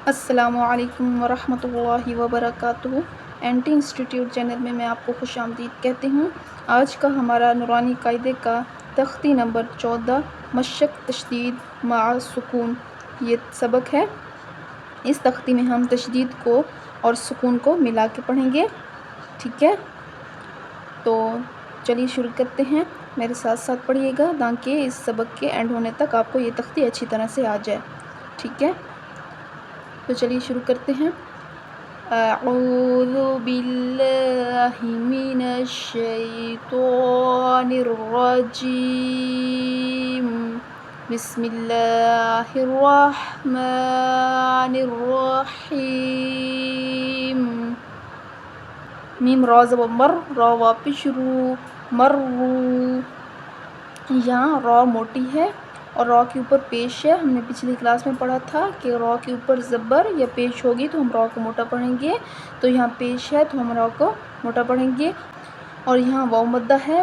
السلام علیکم ورحمۃ اللہ وبرکاتہ۔ اینٹی انسٹیٹیوٹ چینل میں آپ کو خوش آمدید کہتی ہوں۔ آج کا ہمارا نورانی قاعدے کا تختی نمبر 14 مشق تشدید مع سکون یہ سبق ہے۔ اس تختی میں ہم تشدید کو اور سکون کو ملا کے پڑھیں گے، ٹھیک ہے؟ تو چلیے شروع کرتے ہیں، میرے ساتھ ساتھ پڑھیے گا تاکہ اس سبق کے اینڈ ہونے تک آپ کو یہ تختی اچھی طرح سے آ جائے، ٹھیک ہے؟ تو چلیے شروع کرتے ہیں۔ اعوذ باللہ من الشیطان الرجیم، بسم اللہ الرحمن الرحیم۔ میم را زبر مر، را واپس شروع، مرو۔ یہاں را موٹی ہے اور را کے اوپر پیش ہے۔ ہم نے پچھلی کلاس میں پڑھا تھا کہ را کے اوپر زبر یا پیش ہوگی تو ہم را کو موٹا پڑھیں گے، تو یہاں پیش ہے تو ہم را کو موٹا پڑھیں گے۔ اور یہاں واو مدہ ہے،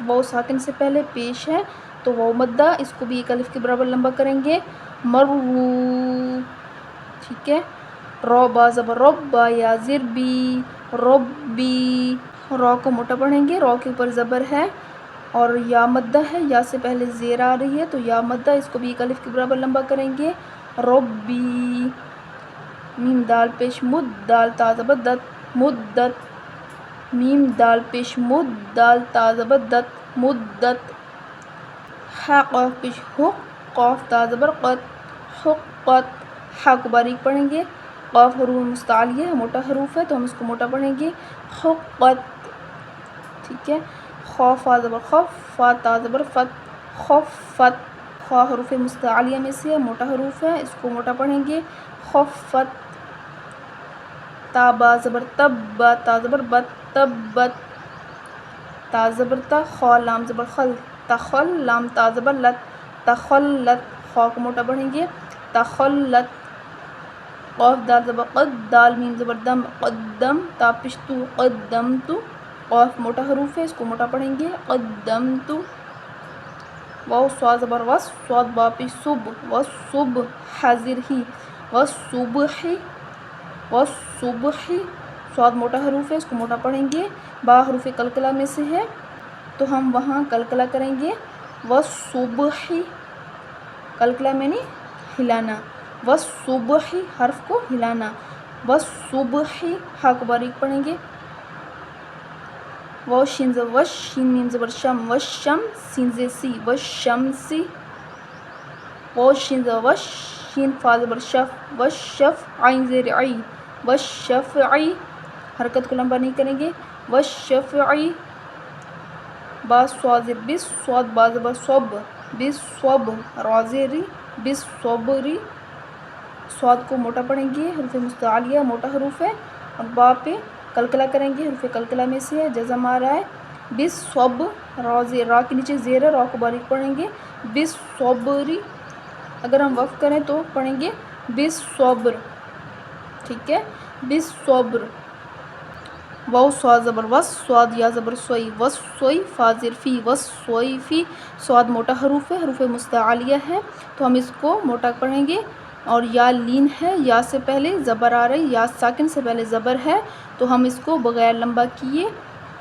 واو ساکن سے پہلے پیش ہے تو واو مدہ، اس کو بھی ایک الف کے برابر لمبا کریں گے، مرو، ٹھیک ہے؟ را با زبر رب، با یا زر بی، ربی۔ را کو موٹا پڑھیں گے، را کے اوپر زبر ہے اور یا مدہ ہے، یا سے پہلے زیر آ رہی ہے تو یا مدہ، اس کو بھی ایک الف کے برابر لمبا کریں گے، ربی۔ میم دال پیش مد، دال تا زبر دت، مدت۔ میم دال پیش مد، دال تا زبر دت، مدت۔ ہا قاف پیش حق، قاف تا زبر قت، حقت۔ ہا کو باریک پڑھیں گے، قاف حروف مستعلیہ ہے، موٹا حروف ہے تو ہم اس کو موٹا پڑھیں گے، حقت، ٹھیک ہے؟ خا فا زبر خف، فا تا زبر فت، خفت۔ خا حروف مستعلیہ میں سے ہے، موٹا حروف ہے، اس کو موٹا پڑھیں گے، خفت۔ تا با زبر تب، با تا زبر بت، تبت۔ تا زبر تا، خا لام زبر خل، تخل، لام تا زبر لت، تخلت۔ خا کو موٹا پڑھیں گے، تخلت۔ قاف دال زبر قد، دال میم زبر دم، قدم، تا پیش تو، قدمت۔ قاف موٹا حروف ہے، اس کو موٹا پڑھیں گے، قدمت۔ واو صا زبر وس، صاد با پیش صب، والصبح، حاضر ہی، والصبح، والصبح۔ صاد موٹا حروف ہے، اس کو موٹا پڑھیں گے، با حروف قلقلہ میں سے ہے تو ہم وہاں قلقلہ کریں گے، والصبح، قلقلہ میں نہیں ہلانا، والصبح حرف کو ہلانا، والصبح۔ ہا کو باریک پڑھیں گے، واو شین زبر وش، شین میم زبر شم، وشم، سین زیر سی، وشمسی۔ واو شین زبر وش، شین فا زبر شف، وشف، عین زیر عی، وشفعی۔ حرکت کو لمبا نہیں کریں گے، وشفعی۔ با صاد زیر بس، صاد با زبر صب، بالصب، را زیر ری، بالصبری۔ صاد کو موٹا پڑھیں گے، حروف مستعلیہ موٹا حروف ہے اور با پہ قلقلہ کریں گے، حروف قلقلہ میں سے ہے، جزم آ رہا ہے، بالصب، را کے نیچے زیر ہے، را کو باریک پڑھیں گے، بالصبری۔ اگر ہم وقف کریں تو پڑھیں گے بالصبر، ٹھیک ہے؟ بالصبر۔ واو صا زبر وس، صاد یا زبر سوئی، وسوئی، فا زیر فی، وسوئفی۔ صاد موٹا حروف ہے، حروف مستعلیہ ہے تو ہم اس کو موٹا پڑھیں گے، اور یا لین ہے، یا سے پہلے زبر آ رہی، یا ساکن سے پہلے زبر ہے تو ہم اس کو بغیر لمبا کیے،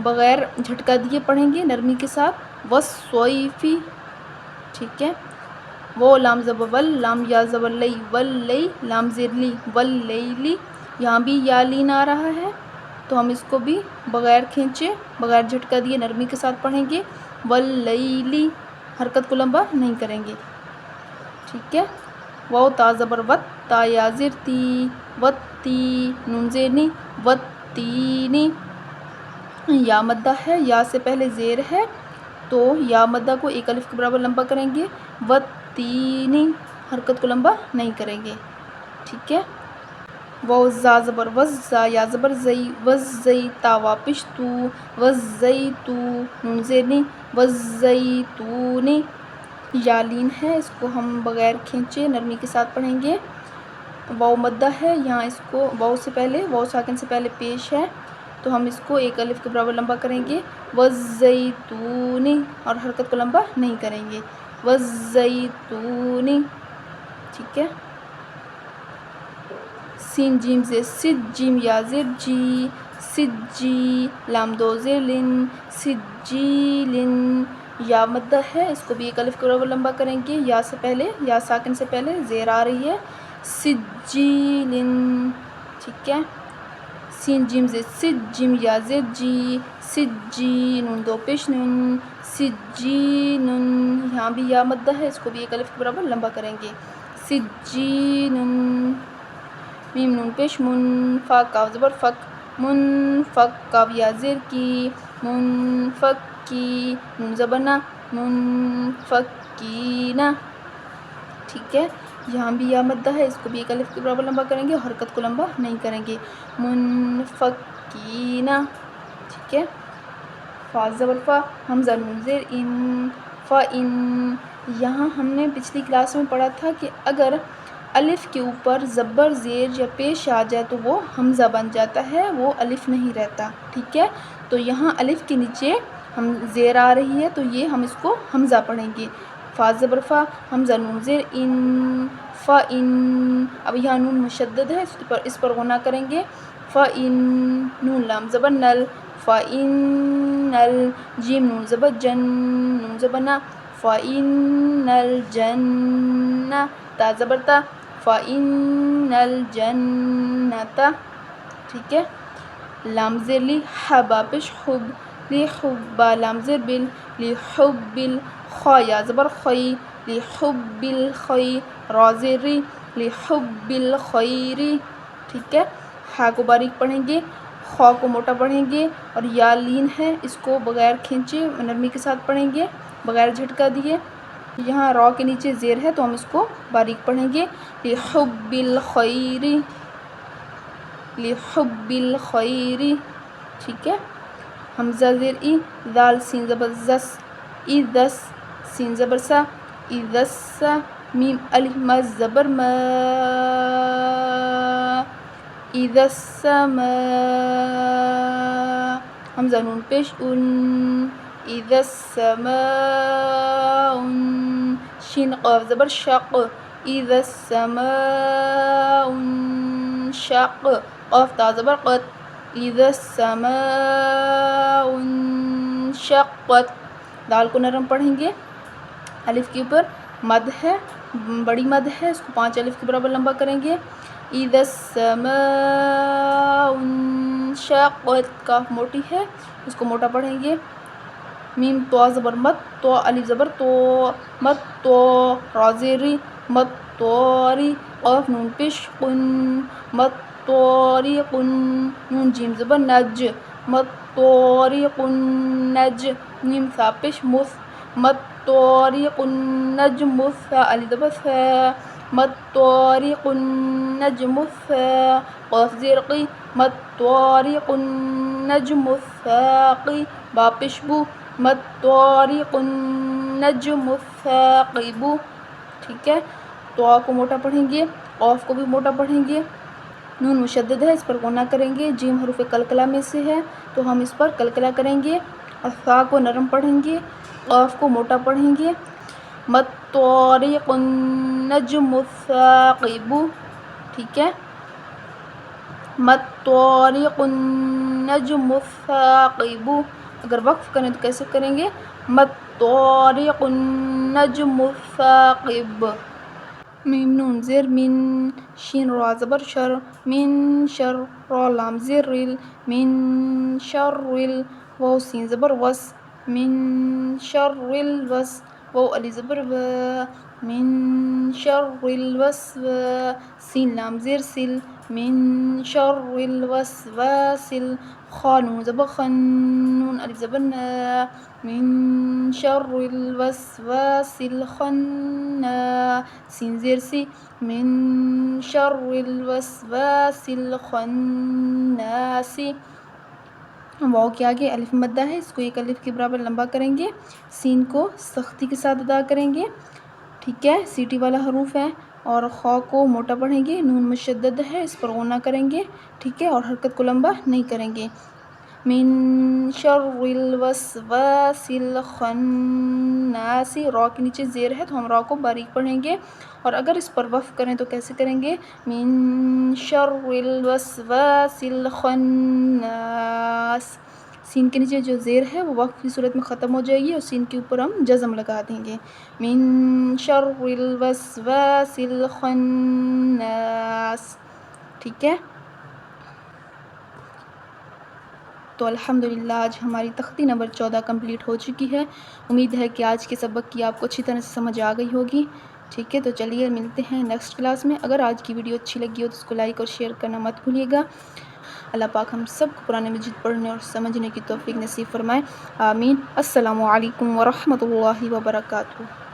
بغیر جھٹکا دیے پڑھیں گے نرمی کے ساتھ، وسوئفی، ٹھیک ہے؟ وہ لام زبر ول، لام یا زبر لئی، ولی، لام زیر لی، ولیلی۔ یہاں بھی یا لین آ رہا ہے تو ہم اس کو بھی بغیر کھینچے، بغیر جھٹکا دیے نرمی کے ساتھ پڑھیں گے، ولیلی، حرکت کو لمبا نہیں کریں گے، ٹھیک ہے؟ واو تا زبر وت، تا یا زر تی، وتی، نون زیر نی، وتینی۔ یا مدہ ہے، یا سے پہلے زیر ہے تو یا مدہ کو ایک الف کے برابر لمبا کریں گے، وتینی، حرکت کو لمبا نہیں کریں گے، ٹھیک ہے؟ واو زا زبر وز، زا یا زبر زئی، وزئی، تا واپش تو، وزیتو، نون زیر نی، وزیتونی۔ یا لین ہے، اس کو ہم بغیر کھینچے نرمی کے ساتھ پڑھیں گے، واو مدہ ہے، یہاں اس کو واو سے پہلے، واو ساکن سے پہلے پیش ہے تو ہم اس کو ایک الف کے برابر لمبا کریں گے، وزیتونی، اور حرکت کو لمبا نہیں کریں گے، وزیتونی، ٹھیک ہے؟ سین جیم زیر سج جیم یا زیر جی سج جی لام دو زیر لن سجیلن یا مدہ ہے اس کو بھی ایک الف کے برابر لمبا کریں گے یا سے پہلے یا ساکن سے پہلے زیر آ رہی ہے سجیلن ٹھیک ہے سین جیم زیر سج جیم یا زیر جی سجی نون دو پیش نون سجینن یہاں بھی یا مدہ ہے اس کو بھی ایک الف کے برابر لمبا کریں گے سجینن میم نون پیش من فا کاف زبر فک منفک کاف یا زیر کی منفکی نون زبر نا منفکینا ٹھیک ہے یہاں بھی یا مدہ ہے اس کو بھی ایک الف کے برابر لمبا کریں گے اور حرکت کو لمبا نہیں کریں گے منفکینا ٹھیک ہے فا زبر فا حمزہ نون زیر ان فا ان یہاں ہم نے پچھلی کلاس میں پڑھا تھا کہ اگر الف کے اوپر زبر زیر یا پیش آ جائے تو وہ حمزہ بن جاتا ہے وہ الف نہیں رہتا ٹھیک ہے تو یہاں الف کے نیچے ہم زیر آ رہی ہے تو یہ ہم اس کو حمزہ پڑھیں گے فا زبر فا حمزہ نون زیر ان فا ان اب یہاں نون مشدد ہے اس پر غنہ کریں گے فا ان نون لام زبر نل فا ان نل جیم نون زبر جن نون زبر نا فا ان الجن تا زبر تا فا ان الجنت ٹھیک ہے لام زیر لی حبا پیش حب لی حبا لام زیر بل لی حب الخا یا زبر خی لی حب الخی را زیر ری لی حب الخیری ٹھیک ہے ہا کو باریک پڑھیں گے خا کو موٹا پڑھیں گے اور یا لین ہے اس کو بغیر کھینچے نرمی کے ساتھ پڑھیں گے بغیر جھٹکا دیے یہاں را کے نیچے زیر ہے تو ہم اس کو باریک پڑھیں گے لحب الخیر لحب الخیر ٹھیک ہے حمزہ زیر ای دال سین زبر زس ای دس سین زبر سا ای دس میم الف مز زبر ما ای دس ما حمزہ نون پیش ان اذا السماء شین قاف زبر شق اذا السماء انشق قاف تا زبر قط اذا السماء انشقت دال کو نرم پڑھیں گے الف کے اوپر مد ہے بڑی مد ہے اس کو 5 الف کے برابر لمبا کریں گے اذا السماء انشقت کاف موٹی ہے اس کو موٹا پڑھیں گے میم تو زبر مت تو الف زبر تو مت تو را زیر مت توری قاف نون پیش قن مت توری قن نون جیم زبر نج مت توری قن نج میم ثا پیش مس مت توری قن نج مس الف زبر ثا مت توری قن نج مس قاف زیر قی مت توری قن نج الثاقی با پیش بو مت طارق النجم الثاقب ٹھیک ہے تو کو موٹا پڑھیں گے قاف کو بھی موٹا پڑھیں گے نون مشدد ہے اس پر غنہ کریں گے جیم حروف قلقلہ میں سے ہے تو ہم اس پر قلقلہ کریں گے اور ثا کو نرم پڑھیں گے قاف کو موٹا پڑھیں گے مت طارق النجم الثاقب ٹھیک ہے مت طارق النجم الثاقب اگر وقف کریں تو کیسے کریں گے مت طارق النجم الثاقب میم نون زیر من شین را زبر شر من شر را لام زیر رل من شر رل واو سین زبر وس من شر الوس واو علی زبر و من شر الوسواس سین لام زیر سل من شر الوسواس خا نون زبر خن نون الف زبر نا من شر الوسواس الخناس سین زیر سی من شر الوسواس الخناس واو کے آگے الف مدہ ہے اس کو ایک الف کے برابر لمبا کریں گے سین کو سختی کے ساتھ ادا کریں گے ٹھیک ہے سیٹی والا حروف ہے اور خا کو موٹا پڑھیں گے نون مشدد ہے اس پر غنہ کریں گے ٹھیک ہے اور حرکت کو لمبا نہیں کریں گے من شر الوسواس الخناس، را کے نیچے زیر ہے تو ہم را کو باریک پڑھیں گے، اور اگر اس پر وقف کریں تو کیسے کریں گے؟ من شر الوسواس الخناس، سین کے نیچے جو زیر ہے وہ وقف کی صورت میں ختم ہو جائے گی اور سین کے اوپر ہم جزم لگا دیں گے، من شر الوسواس الخناس، ٹھیک ہے؟ تو الحمدللہ آج ہماری تختی نمبر 14 کمپلیٹ ہو چکی ہے۔ امید ہے کہ آج کے سبق کی آپ کو اچھی طرح سے سمجھ آ گئی ہوگی، ٹھیک ہے؟ تو چلیے ملتے ہیں نیکسٹ کلاس میں۔ اگر آج کی ویڈیو اچھی لگی ہو تو اس کو لائک اور شیئر کرنا مت بھولیے گا۔ اللہ پاک ہم سب کو قرآن مجید پڑھنے اور سمجھنے کی توفیق نصیب فرمائے، آمین۔ السلام علیکم ورحمۃ اللہ وبرکاتہ۔